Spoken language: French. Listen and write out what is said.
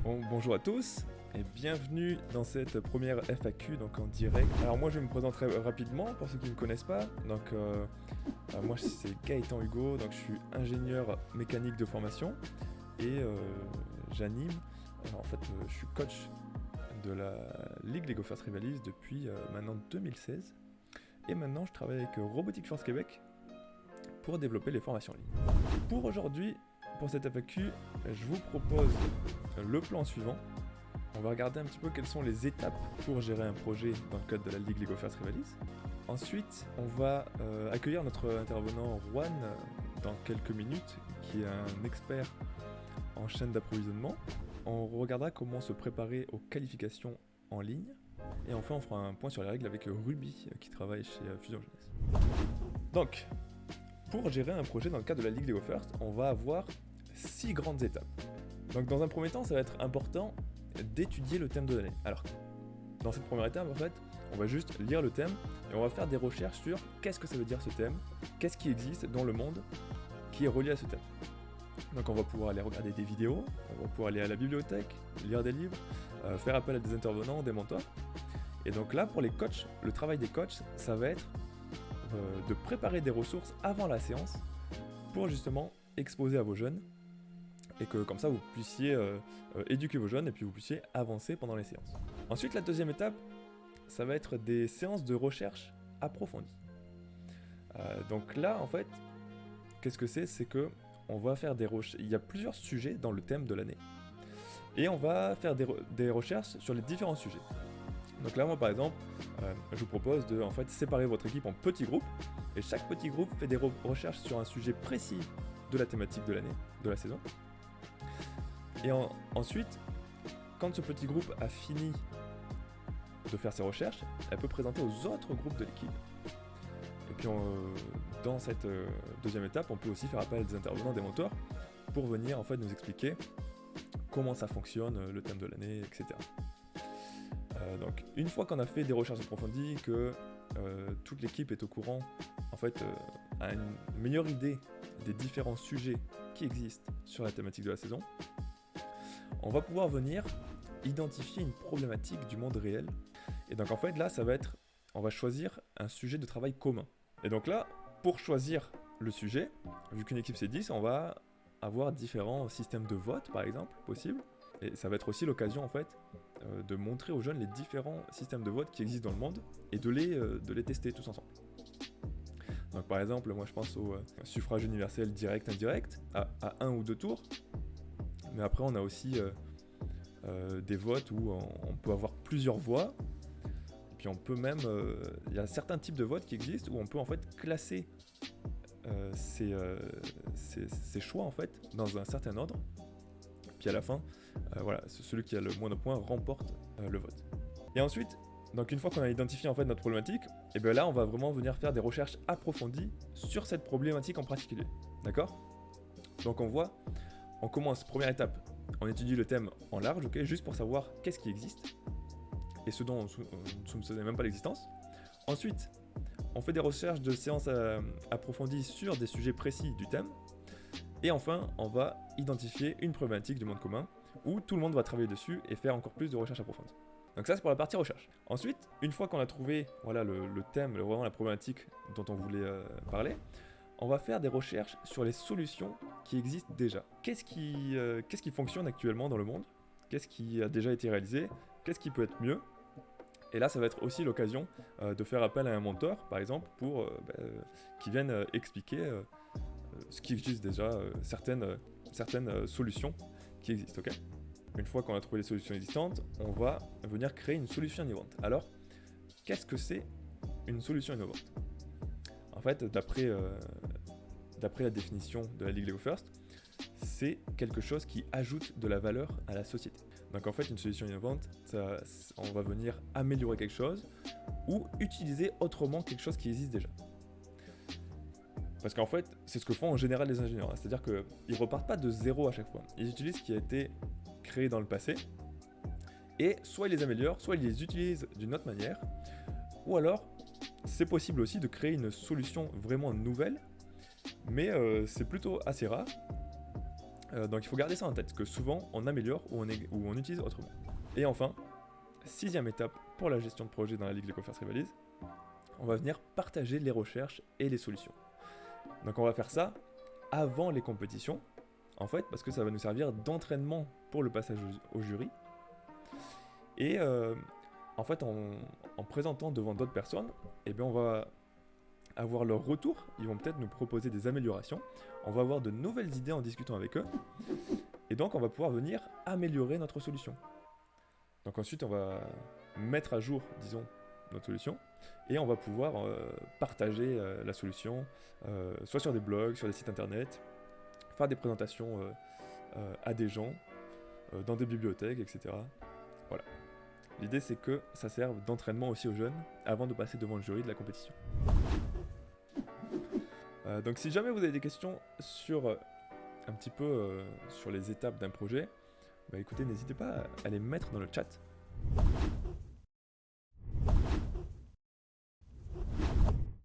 Bonjour à tous et bienvenue dans cette première FAQ donc en direct. Alors moi je vais me présenter rapidement pour ceux qui ne me connaissent pas. Donc moi c'est Gaëtan Hugo, donc je suis ingénieur mécanique de formation et j'anime. En fait je suis coach de la Ligue Lego First Rivalize depuis maintenant 2016 et maintenant je travaille avec Robotic Force Québec pour développer les formations en ligne. Pour aujourd'hui, pour cette FAQ, je vous propose le plan suivant. On va regarder un petit peu quelles sont les étapes pour gérer un projet dans le cadre de la Ligue Lego First Rivalize. Ensuite, on va accueillir notre intervenant Juan dans quelques minutes, qui est un expert en chaîne d'approvisionnement. On regardera comment se préparer aux qualifications en ligne. Et enfin, on fera un point sur les règles avec Ruby, qui travaille chez Fusion Jeunesse. Donc, pour gérer un projet dans le cadre de la Ligue Lego First, on va avoir 6 grandes étapes. Donc dans un premier temps, ça va être important d'étudier le thème de l'année. Alors, dans cette première étape, en fait, on va juste lire le thème et on va faire des recherches sur qu'est-ce que ça veut dire ce thème, qu'est-ce qui existe dans le monde qui est relié à ce thème. Donc on va pouvoir aller regarder des vidéos, on va pouvoir aller à la bibliothèque, lire des livres, faire appel à des intervenants, des mentors. Et donc là, pour les coachs, le travail des coachs, ça va être de préparer des ressources avant la séance pour justement exposer à vos jeunes et que comme ça vous puissiez éduquer vos jeunes et puis vous puissiez avancer pendant les séances. Ensuite, la deuxième étape, ça va être des séances de recherche approfondies. Donc là, en fait, qu'est-ce que c'est? C'est que on va faire des recherches. Il y a plusieurs sujets dans le thème de l'année et on va faire des recherches sur les différents sujets. Donc là, moi par exemple, je vous propose de en fait séparer votre équipe en petits groupes et chaque petit groupe fait des recherches sur un sujet précis de la thématique de l'année, de la saison. Et ensuite, quand ce petit groupe a fini de faire ses recherches, elle peut présenter aux autres groupes de l'équipe. Et puis dans cette deuxième étape, on peut aussi faire appel à des intervenants, des mentors, pour venir en fait nous expliquer comment ça fonctionne, le thème de l'année, etc. Donc une fois qu'on a fait des recherches approfondies, que toute l'équipe est au courant, en fait, a une meilleure idée des différents sujets qui existent sur la thématique de la saison, on va pouvoir venir identifier une problématique du monde réel. Et donc en fait là, ça va être, on va choisir un sujet de travail commun. Et donc là, pour choisir le sujet, vu qu'une équipe c'est 10, on va avoir différents systèmes de vote par exemple possibles. Et ça va être aussi l'occasion en fait de montrer aux jeunes les différents systèmes de vote qui existent dans le monde et de les tester tous ensemble. Donc par exemple, moi je pense au suffrage universel direct, indirect, à 1 ou 2 tours. Mais après on a aussi des votes où on peut avoir plusieurs voix. Et puis on peut même, il y a certains types de votes qui existent où on peut en fait classer ces choix en fait dans un certain ordre. Puis à la fin, voilà, celui qui a le moins de points remporte le vote. Et ensuite, donc une fois qu'on a identifié en fait notre problématique, et bien là on va vraiment venir faire des recherches approfondies sur cette problématique en particulier. D'accord? Donc on commence, première étape, on étudie le thème en large, ok, juste pour savoir qu'est-ce qui existe, et ce dont on ne savait même pas l'existence. Ensuite, on fait des recherches de séances approfondies sur des sujets précis du thème. Et enfin, on va identifier une problématique du monde commun où tout le monde va travailler dessus et faire encore plus de recherches approfondies. Donc ça, c'est pour la partie recherche. Ensuite, une fois qu'on a trouvé voilà, le thème, vraiment la problématique dont on voulait parler, on va faire des recherches sur les solutions qui existent déjà. Qu'est-ce qui fonctionne actuellement dans le monde? Qu'est-ce qui a déjà été réalisé? Qu'est-ce qui peut être mieux? Et là, ça va être aussi l'occasion de faire appel à un mentor, par exemple, pour qui vienne expliquer ce qui existe déjà, certaines solutions qui existent, ok? Une fois qu'on a trouvé les solutions existantes, on va venir créer une solution innovante. Alors, qu'est-ce que c'est une solution innovante? En fait, d'après la définition de la Ligue Lego First, c'est quelque chose qui ajoute de la valeur à la société. Donc en fait, une solution innovante, on va venir améliorer quelque chose ou utiliser autrement quelque chose qui existe déjà. Parce qu'en fait, c'est ce que font en général les ingénieurs. C'est-à-dire qu'ils ne repartent pas de zéro à chaque fois. Ils utilisent ce qui a été créé dans le passé. Et soit ils les améliorent, soit ils les utilisent d'une autre manière. Ou alors, c'est possible aussi de créer une solution vraiment nouvelle. Mais c'est plutôt assez rare. Donc il faut garder ça en tête, que souvent on améliore ou on utilise autrement. Et enfin, 6e étape pour la gestion de projet dans la Ligue LecoFirst Rivalise, on va venir partager les recherches et les solutions. Donc on va faire ça avant les compétitions, en fait, parce que ça va nous servir d'entraînement pour le passage au jury. Et en fait, en présentant devant d'autres personnes, eh bien, on va avoir leur retour, ils vont peut-être nous proposer des améliorations, on va avoir de nouvelles idées en discutant avec eux, et donc on va pouvoir venir améliorer notre solution. Donc ensuite, on va mettre à jour, disons, notre solution, et on va pouvoir partager la solution, soit sur des blogs, sur des sites internet, faire des présentations à des gens, dans des bibliothèques, etc. Voilà. L'idée, c'est que ça serve d'entraînement aussi aux jeunes, avant de passer devant le jury de la compétition. Donc si jamais vous avez des questions sur un petit peu sur les étapes d'un projet, bah écoutez, n'hésitez pas à les mettre dans le chat.